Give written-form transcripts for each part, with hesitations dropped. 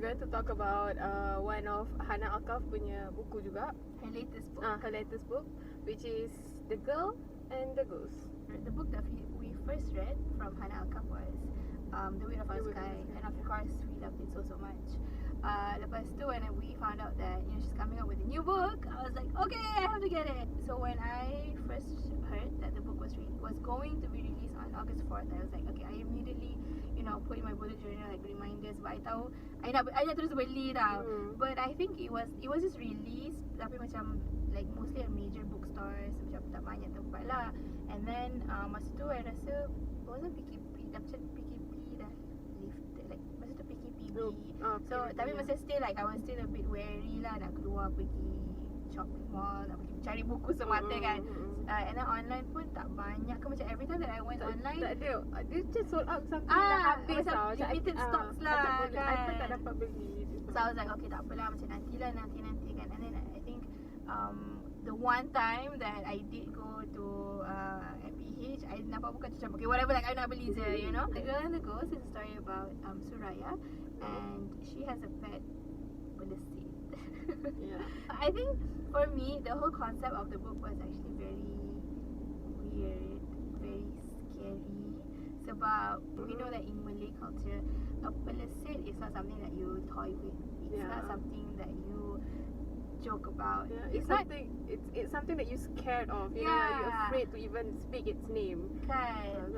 going to talk about one of Hanna Alkaf punya buku juga. Her latest book. Her latest book, which is The Girl and the Ghost. The book that we first read from Hanna Alkaf was The Weight of Our Sky, and of course we loved it so much. Lepas tu when we found out that she's coming up with a new book, I was like, okay, I have to get it. So when I first heard that the book was going to be released on August 4th, I was like, okay, I immediately put in my bullet journal like reminders. But I tahu I nak terus beli tau. But I think it was just released tapi macam like mostly at major bookstores, macam tak banyak tempat lah. And then masa tu I rasa wasn't PKP, dah macam PKP dah lifted, like masa tu PKPB. So tapi masa still like I was still a bit wary lah nak keluar pergi shopping mall, nak pergi cari buku semata kan. And then online pun tak banyak ke, macam every time that I went online tak ada, dia just sold out sampai dah habis tau, macam limited stocks lah kan. I pun tak dapat beli. So I was like, okay tak apalah, macam nanti kan. And then I think the one time that I did go to MPH, I nampak bukan macam okay whatever, like I nak beli je, The Girl and the Ghost is a story about Suraya, and she has a pet Pelesit. Yeah. I think for me the whole concept of the book was actually very weird, very scary. Sebab we know that in Malay culture, a Pelesit is not something that you toy with. It's not something that you joke about. It's something that you're scared of. You're afraid to even speak its name. Kan.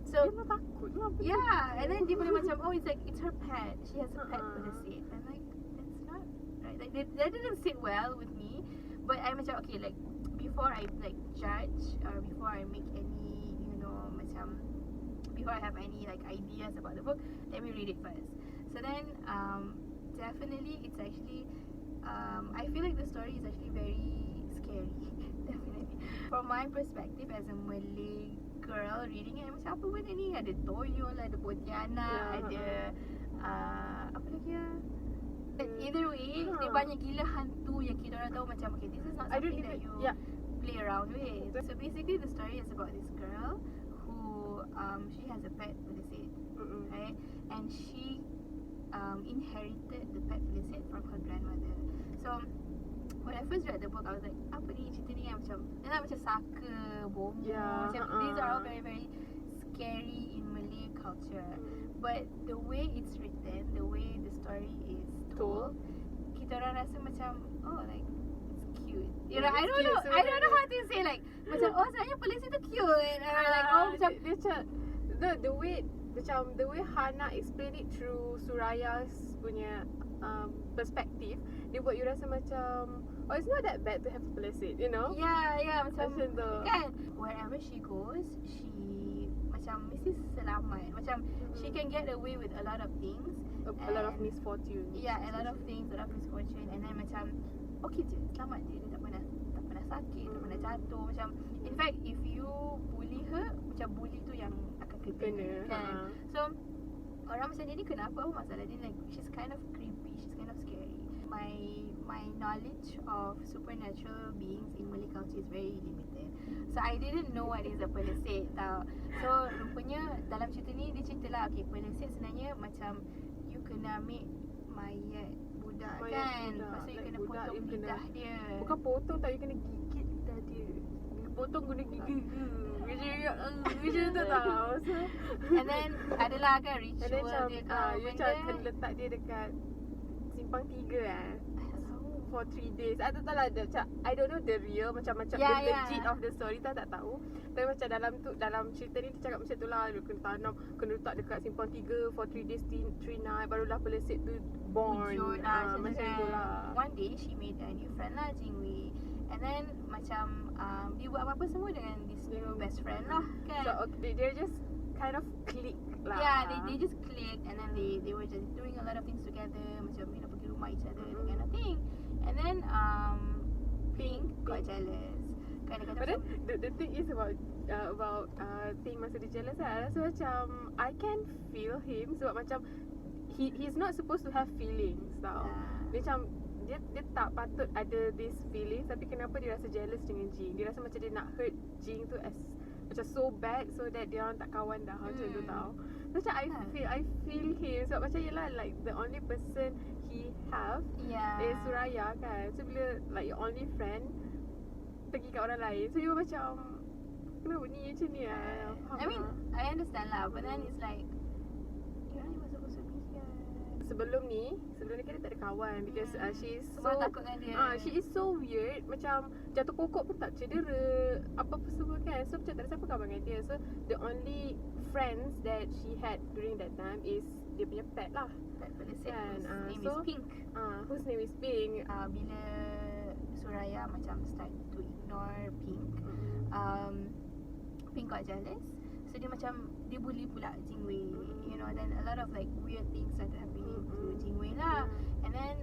So dia takut lah. Yeah, and then dia boleh macam it's her pet. She has a pet Pelesit. I'm like, that's not right. Like that didn't sit well with me. But I'm macam okay, like before I like judge or before I make any macam before I have any like ideas about the book, let me read it first. So then definitely it's actually I feel like the story is actually very scary. Definitely from my perspective as a Malay girl reading it, macam apa benda ni, ada toyol, ada pontianak, ada apa lagi either way dia banyak gila hantu yang kita orang tahu macam okay, this is not something that you play around with. So basically the story is about this girl who she has a pet Pelesit, right? And she inherited the pet Pelesit from her grandmother. So when I first read the book, I was like, apa ni cerita ni kan, macam saka, bomo, macam these are all very very scary in Malay culture. But the way it's written, the way the story is told, kita orang rasa macam like it's cute. I don't know how to say, like macam sebenarnya Pelesit tu cute. Like macam the way Hanna explain it through Suraya's punya perspective, dia buat you rasa macam it's not that bad to have a Pelesit, Yeah, macam tu kan, wherever she goes, she macam mesti selamat. Macam she can get away with a lot of things, a lot of misfortune. Yeah, a lot of things, a lot of misfortune, and then macam okay je, selamat je, dia tak pernah sakit, tak pernah jatuh. Macam in fact if you bully her, macam bully tu yang akan kena kan. So orang macam dia ni kenapa masalah dia, like she's kind of creepy, she's kind of scary. My knowledge of supernatural beings in Malay culture is very limited. So I didn't know what is a Pelesit tau. So rupanya dalam cerita ni dia cerita lah, okay, Pelesit sebenarnya macam you kena ambil mayat budak kan. Lepas tu you kena potong lidah dia. Bukan potong tau, you kena gigit lidah dia. Potong guna gigi. Macam tu tau. And then adalah kan ritual dia kan. You kena letak dia dekat simpang 3 for 3 days. I tak tahu lah, I don't know the real macam the legit of the story, tak tahu. Tapi macam dalam cerita ni dia cakap macam tu lah, dia kena tanam, kena letak dekat simpang 3 for 3 days 3 night, barulah Pelesit tu born. Macam tu lah. One day she made a new friend lah, Jingwei. And then macam dia buat apa-apa semua dengan this new best friend lah kan. So they just kind of click lah. Yeah, they just clicked, and then they were just doing a lot of things together, macam pergi rumah each other, that kind of thing. And then Pink got jealous. But then the thing is about Pink masa dia jealous lah. So macam I can feel him, sebab macam he's not supposed to have feelings tau. Dia macam dia tak patut ada this feelings, tapi kenapa dia rasa jealous dengan Jing? Dia rasa macam dia nak hurt Jing tu as macam so bad, so that dia orang tak kawan dah, macam tu tau. Macam I feel him. Sebab macam yelah, like the only person he have is Suraya kan. So bila like your only friend pergi kat orang lain, so you macam kenapa ni macam ni lah. I mean I understand lah, but then it's like you're not even supposed to be here. Sebelum ni kan dia tak ada kawan because she is Semua takut dengan dia. She is so weird. Macam jatuh pokok pun tak cedera, apa-apa semua kan. So macam tak ada siapa kawan dengan dia. So the only friends that she had during that time is dia punya pet lah. Pet Pelisik Kan, whose name so, is Pink. Whose name is Pink. Bila Suraya macam start to ignore Pink, Pink got jealous. So dia macam dia bully pula Jingwei, you know. Then a lot of like weird things started happening to Jingwei lah. And then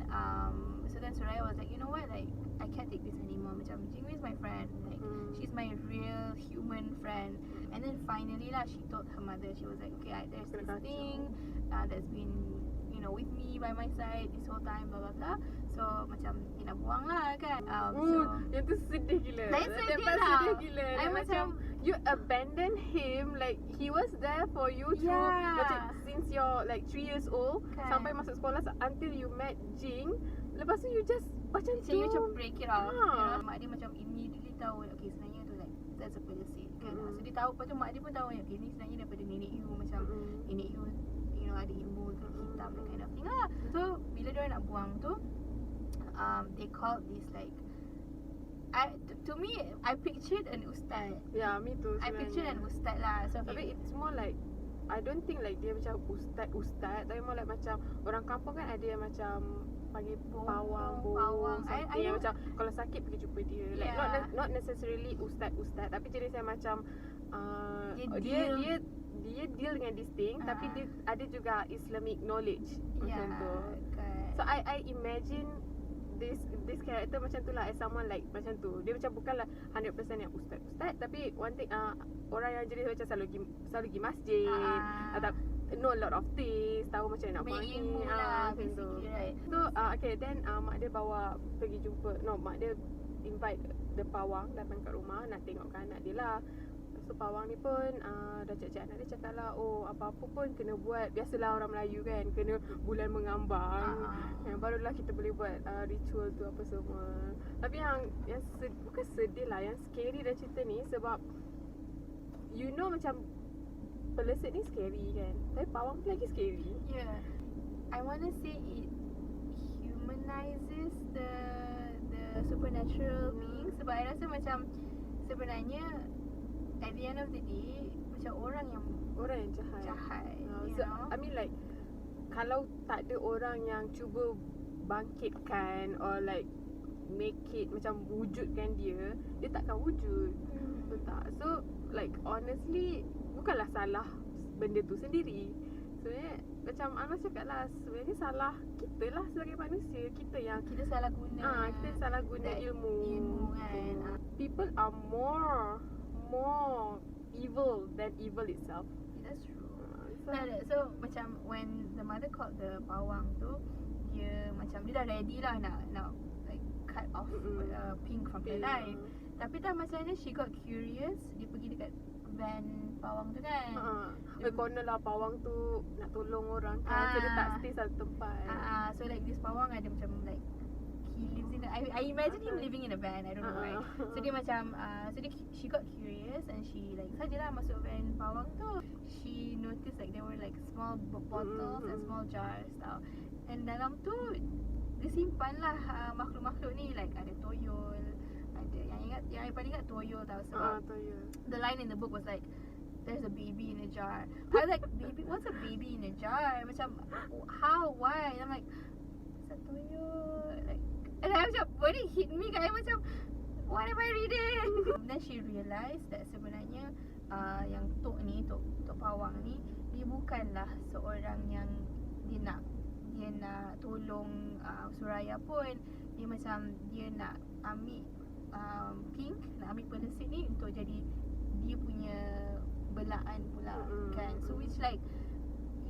so then Suraya was like, you know what, like I can't take this anymore. Macam Jingwei is my friend, like she's my real human friend. And then finally lah, she told her mother. She was like, okay, there's this thing that's been, you know, with me by my side this whole time, blah blah blah. So macam dia nak buang lah kan. So yang tu sedih gila. That's sedih lah. Sedih gila. I macam you abandon him, like he was there for you through macam since you're like 3 years old kan, sampai masuk sekolah until you met Jing. Lepas tu you just macam tu you macam break it off, you know. Mak dia macam immediately tahu, okay sebenarnya tu like that's a Pelisik kan. So dia tahu, lepas tu mak dia pun tahu, okay ni sebenarnya daripada nenek you, macam nenek you, you know, ada ilmu hitam, that kind of thing lah. So bila dia nak buang tu, they called this like to me I pictured an ustaz. Yeah, me too. I pictured an ustaz lah. So tapi it's more like I don't think like dia macam ustaz, tapi more like macam orang kampung kan ada yang macam panggil pawang. I macam kalau sakit pergi jumpa dia. Like not necessarily ustaz, tapi jenis yang macam dia deal dengan this thing, tapi dia ada juga Islamic knowledge macam tu. So I imagine this character macam tu lah, as someone like macam tu. Dia macam bukanlah 100% yang ustaz, tapi one thing orang yang jenis macam selalu pergi masjid atau know a lot of things, tahu macam nak buat ni lah, macam tu. Right. So okay, then mak dia bawa pergi jumpa, mak dia invite the pawang datang kat rumah nak tengokkan anak dia lah. So pawang ni pun dah cakap anak dia, cakap lah, oh apa-apa pun kena buat. Biasalah orang Melayu kan, kena bulan mengambang, yang barulah kita boleh buat ritual tu apa semua. Tapi yang bukan sedih lah, yang scary dah cerita ni sebab you know macam Pelisik ni scary kan, tapi pawang tu lagi scary. Yeah, I wanna say it humanizes the supernatural being. Sebab I rasa macam sebenarnya at the end of the day macam orang yang jahat, you know? I mean like kalau tak ada orang yang cuba bangkitkan or like make it macam wujudkan dia takkan wujud. Betul tak? So like honestly bukanlah salah benda tu sendiri. Sebenarnya macam Anwar cakap lah, sebenarnya salah kita lah sebagai manusia. Kita salah guna. Kita salah guna ilmu kan. People are more evil than evil itself. That's true. So macam when the mother called the pawang tu, dia dah ready lah nak like cut off Pink from her life. Tapi tak, macam mana she got curious, dia pergi dekat van pawang tu kan. Konon lah pawang tu nak tolong orang kan, so dia tak stay satu tempat. So like this pawang ada macam like he lives in I imagine him living in a van, I don't know why. So dia macam she got curious and she like sajalah masuk van pawang tu. She noticed like there were like small bottles and small jars tau. And dalam tu dia simpan lah makhluk-makhluk ni, like ada toyol, ada yang I paling ingat toyol tau. Sebab the line in the book was like there's a baby in a jar. I was like, baby, what's a baby in a jar? Macam how, why? And I'm like, it's a toyol, like. And I macam, when it hit me kan, I macam, what am I reading? Then she realised that sebenarnya yang Tok Pawang ni, dia bukanlah seorang yang dia nak tolong Suraya pun. Dia macam dia nak ambil Pink, nak ambil Pelisik ni untuk jadi dia punya belaan pula kan. So it's like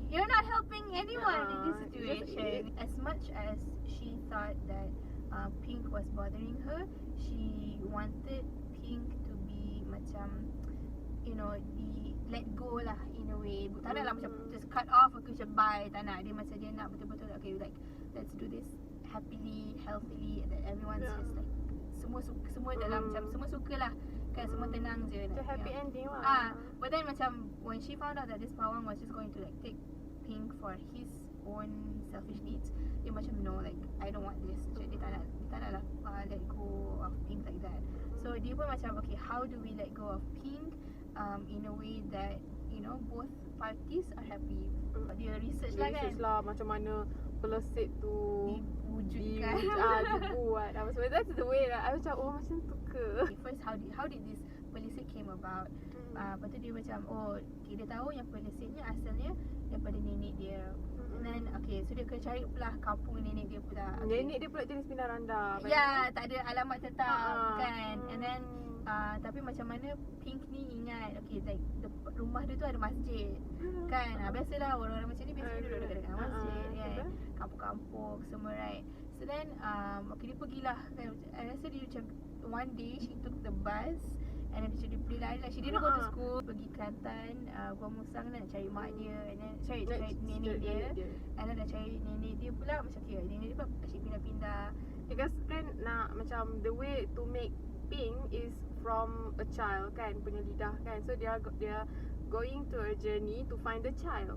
you're not helping anyone in this situation. As much as she thought that Pink was bothering her, she wanted Pink to be macam, you know, let go lah in a way. Tak nak lah macam just cut off aku macam bye, tak nak. Dia macam dia nak betul-betul okay, like let's do this happily, healthily, that everyone's just like semua dalam macam semua suka lah kan, semua tenang je. It's a nak, happy ending lah. But then macam when she found out that this Pawang was just going to like take Pink for his own selfish needs, dia macam no, like I don't want this. Dia tak nak lah let go of Pink like that. So dia pun macam okay, how do we let go of Pink in a way that you know both parties are happy. Dia research lah kan, Research lah macam mana pelesit tu diwujudkan. dibuat. So that's the way lah. I macam macam tu ke? First how did this pelesit came about? Lepas tu dia macam dia tahu yang pelesitnya asalnya daripada nenek dia. And then okay, so dia kena cari pula kampung nenek dia pula. Nenek dia pula jenis pindah randa. Ya, tak ada alamat tetap kan. And then tapi macam mana Pink ni ingat okay, like rumah dia tu ada masjid kan. Biasalah orang-orang macam ni biasanya duduk dekat masjid kan, kampung-kampung semua, right? So then okay, dia pergilah kan. I rasa dia macam one day she took the bus and then dia pergi lari lah. She didn't go to school. Pergi Kelantan, Gua Musang nak cari mak dia, and then cari nenek dia. And then nak cari nenek dia pula macam okay, nenek dia pun asyik pindah-pindah. Because kan nak macam the way to make Pink is from a child kan, punya lidah kan. So dia going to a journey to find the child.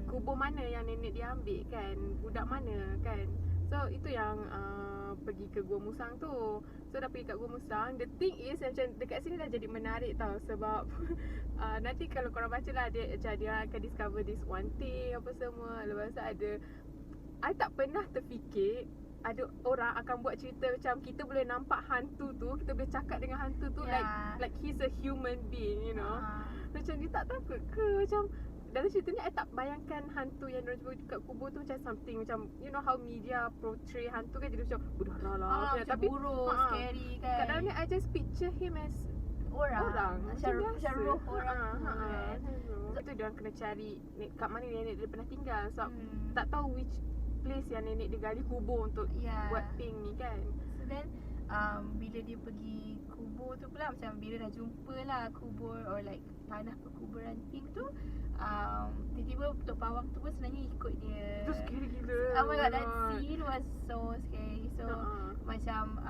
Kubur mana yang nenek dia ambil kan, budak mana kan. So itu yang pergi ke Gua Musang tu. So dah pergi kat Gua Musang. The thing is macam dekat sini dah jadi menarik tau. Sebab nanti kalau korang baca lah, dia akan discover this one thing apa semua. Lepas tu ada, I tak pernah terfikir ada orang akan buat cerita macam kita boleh nampak hantu tu, kita boleh cakap dengan hantu tu like he's a human being, you know. Macam dia tak takut ke? Macam dalam cerita ni I tak bayangkan hantu yang diorang cuba kat kubur tu macam something macam you know how media portray hantu kan, jadi macam udahlah lah macam tapi buruk, scary kan. Kat dalam ni I just picture him as orang macam roh orang kan. Sebab tu diorang kena cari kat mana nenek dia pernah tinggal. Sebab tak tahu which place yang nenek dia gali kubur untuk buat Pink ni kan. So then bila dia pergi kubur tu pula, macam bila dah jumpa lah kubur or like tanah perkuburan Pink tu, tiba-tiba Tok Pawang tu pun sebenarnya ikut dia. Itu scary gila. Oh my god, that scene was so scary. So macam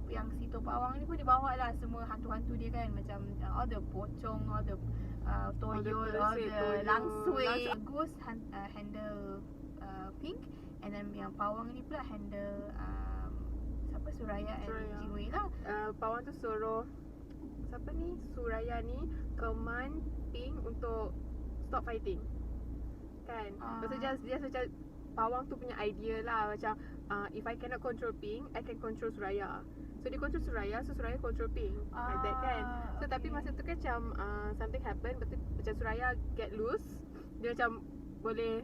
yang si Tok Pawang ni pun dia bawa lah semua hantu-hantu dia kan. Macam all the pocong, all the toyol, all the langsui. Ghost handle Pink, and then yang Pawang ni pula handle siapa, Suraya and Jiwei lah. Pawang tu suruh siapa ni, Suraya ni command Pink untuk stop fighting kan. Maksudnya dia macam Pawang tu punya idea lah, macam if I cannot control Pink, I can control Suraya. So dia control Suraya, so Suraya control Pink, like that kan. So tapi masa tu kan macam something happen, betul macam Suraya get loose. Dia macam boleh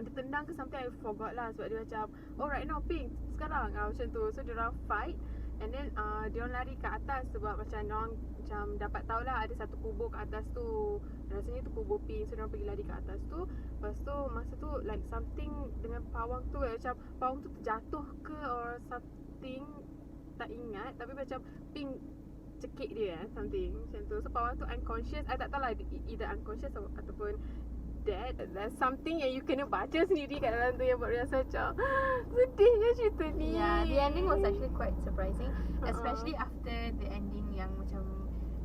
dia tendang ke something, I forgot lah. Sebab dia macam right now Pink sekarang macam tu. So diorang fight, and then diorang lari ke atas. Sebab macam diorang macam dapat tahu lah ada satu kubur kat atas tu, rasanya tu kubur Pink. So diorang pergi lari ke atas tu. Lepas tu masa tu like something dengan Pawang tu macam Pawang tu terjatuh ke or something, tak ingat. Tapi macam Pink cekik dia something macam tu. So Pawang tu unconscious. I tak tahu lah either unconscious ataupun dead. There's something yang you kena baca sendiri kat dalam tu yang buat rasa macam sedihnya cerita ni. Yeah, the ending was actually quite surprising, especially after the ending yang macam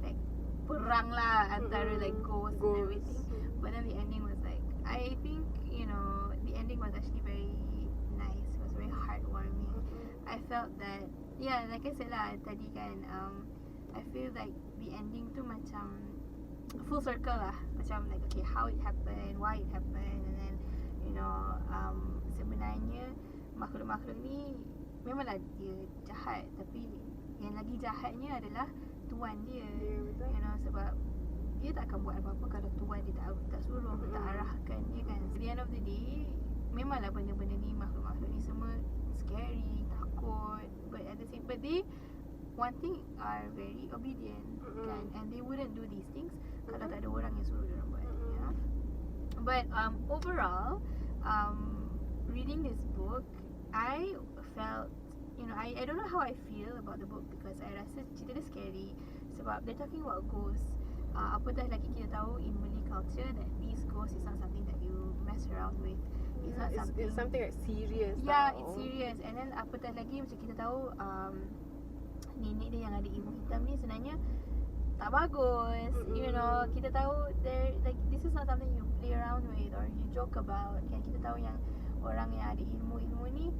like perang lah antara like ghosts and everything. But then the ending was like, I think you know the ending was actually very nice. It was very heartwarming. I felt that like I said lah tadi kan, I feel like the ending tu macam full circle lah. Macam like okay, how it happened, why it happened, and then you know sebenarnya makhluk-makhluk ni memanglah dia jahat, tapi yang lagi jahatnya adalah tuan dia. You know, sebab dia tak akan buat apa-apa kalau tuan dia tak suruh, tak arahkan dia kan. At the end of the day, memanglah benda-benda ni, makhluk-makhluk ni semua scary, takut, but at the same day one thing are very obedient kan, and they wouldn't do these things kalau tak ada orang yang suruh diorang buat. But overall, reading this book, I felt, you know, I don't know how I feel about the book, because I rasa cerita dia scary sebab they're talking about ghosts. apatah lagi kita tahu in Malay culture that these ghosts is not something that you mess around with. It's not something. It's something like serious. Yeah, tau. it's serious. And then apatah lagi macam kita tahu nenek dia yang ada ilmu hitam ni sebenarnya tak bagus. You know, kita tahu there like this is not something you play around with or you joke about. Kan kita tahu yang orang yang ada ilmu ni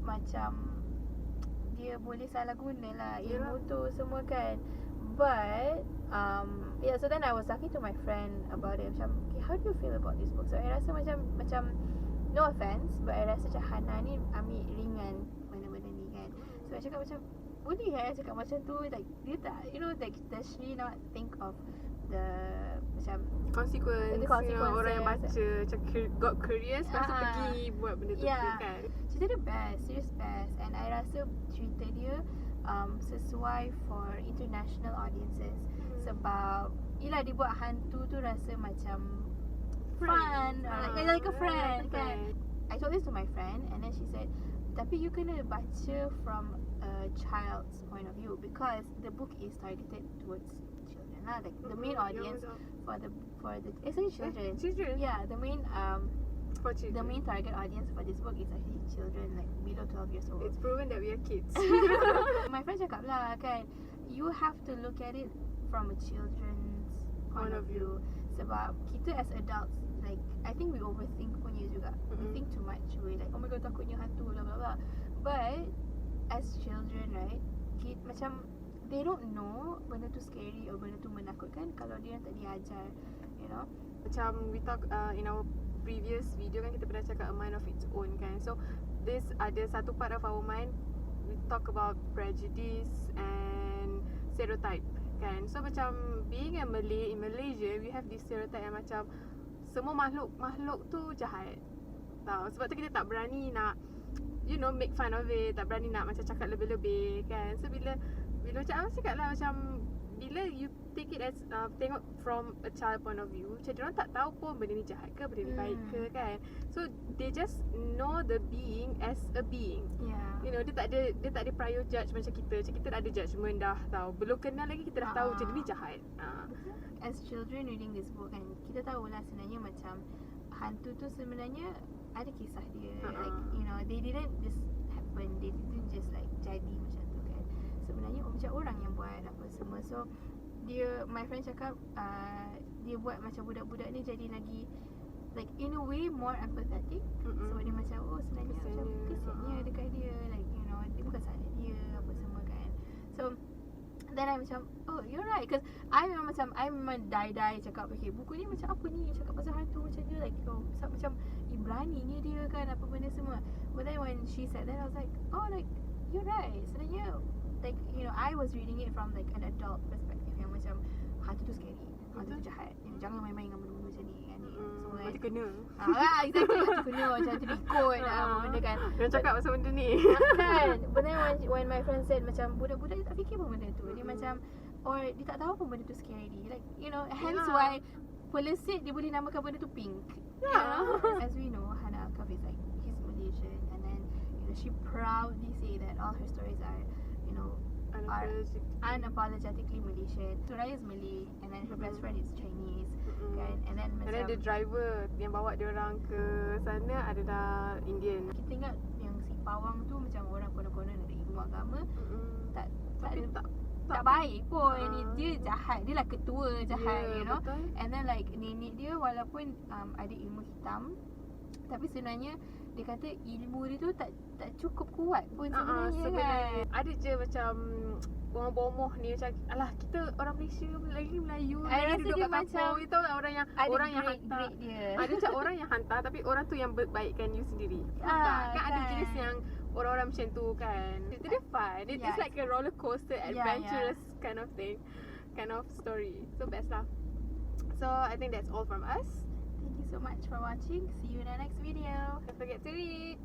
macam dia boleh salah guna lah ilmu tu semua kan. But yeah, so then I was talking to my friend about it. Macam, okay, how do you feel about this book? So I rasa macam no offense, but I rasa macam Hanna ni ambil ringan benda-benda ni kan. So I cakap macam boleh cakap macam tu, like dia tak, you know, like does she not think of the macam consequence, the you know, orang yang baca macam got curious lepas tu pergi buat benda tu kan. She did the best, serious best. And I rasa cerita dia sesuai for international audiences sebab yelah dia buat hantu tu rasa macam fun or like a friend kan. I told this to my friend and then she said tapi you kena baca from a child's point of view because the book is targeted towards children lah, like the main audience for the it's actually children. Yeah, the main the main target audience for this book is actually children like below 12 years old. It's proven that we are kids. My friend cakap lah kan, you have to look at it from a children's point of view. Sebab kita as adults, like I think we overthink punya juga. We think too much. We like, oh my god, takutnya hantu blah blah blah. But as children, right, macam they don't know benda tu scary or benda tu menakutkan kalau dia tak diajar, you know. Macam we talk in our previous video kan, kita pernah cakap a mind of its own kan. So this ada satu part of our mind we talk about prejudice and stereotype kan. So macam being a Malay in Malaysia, we have this stereotype yang macam semua makhluk tu jahat tau. Sebab tu kita tak berani nak, you know, make fun of it, tak berani nak macam cakap lebih-lebih kan. So bila macam Amas cakap lah, macam bila you take it as tengok from a child point of view, macam diorang tak tahu pun benda ni jahat ke, benda ni baik ke kan. So they just know the being as a being. Yeah. You know, dia tak ada prior judge macam kita. Macam kita dah ada judgement dah tahu. Belum kenal lagi kita dah tahu macam ni jahat. As children reading this book kan, kita tahulah sebenarnya macam hantu tu sebenarnya ada kisah dia. Like, you know, they didn't just happen. They didn't just like jadi macam tu kan. Sebenarnya macam orang yang buat apa semua. So my friend cakap dia buat macam budak-budak ni jadi lagi like in a way more empathetic. Sebab dia macam sebenarnya macam kesiannya dekat dia, like you know, dia bukan salah dia apa semua kan. So then I macam you're right, because I memang die cakap okay, buku ni macam apa ni, cakap pasal hantu macam dia, like macam beraninya dia kan apa benda semua. But then when she said that I was like like you're right. Sebenarnya like, you know, I was reading it from like an adult perspective yang macam hantu tu scary, hantu tu jahat, jangan main-main dengan benda-benda macam ni kan. So Mati kena. Exactly, mati kena macam tu ikut apa benda kan. Dia cakap pasal benda ni. Kan. But then when my friend said macam budak-budak dia tak fikir pun benda tu. Dia macam or dia tak tahu pun benda tu scary. Like, you know, hence why Pelesit dia boleh namakan benda tu pink. Yeah. As we know, Hanna Alkaf is like, he's Malaysian and then, you know, she proudly say that all her stories are, you know, are unapologetically Malaysian. Suraya is Malay and then her best friend is Chinese kan. And then macam the driver yang bawa dia orang ke sana adalah Indian. Kita ingat yang si Pawang tu macam orang konon-konon ada ilmu agama. Tak baik pun. Dia jahat. Dia lah ketua jahat, you know. Betul. And then like nenek dia walaupun ada ilmu hitam, tapi sebenarnya dia kata ilmu dia tu tak cukup kuat pun sebenarnya kan. Ada je macam orang bomoh ni macam alah kita orang Malaysia lagi Melayu lagi duduk kat kampung. You tahu tak orang yang hantar dia. Ada macam orang yang hantar tapi orang tu yang baikkan you sendiri. Kan ada jenis yang orang-orang macam tu kan. Itu dia fun. It's like a roller coaster adventurous kind of thing, kind of story. So best lah. So I think that's all from us. Thank you so much for watching. See you in the next video. Don't forget to read.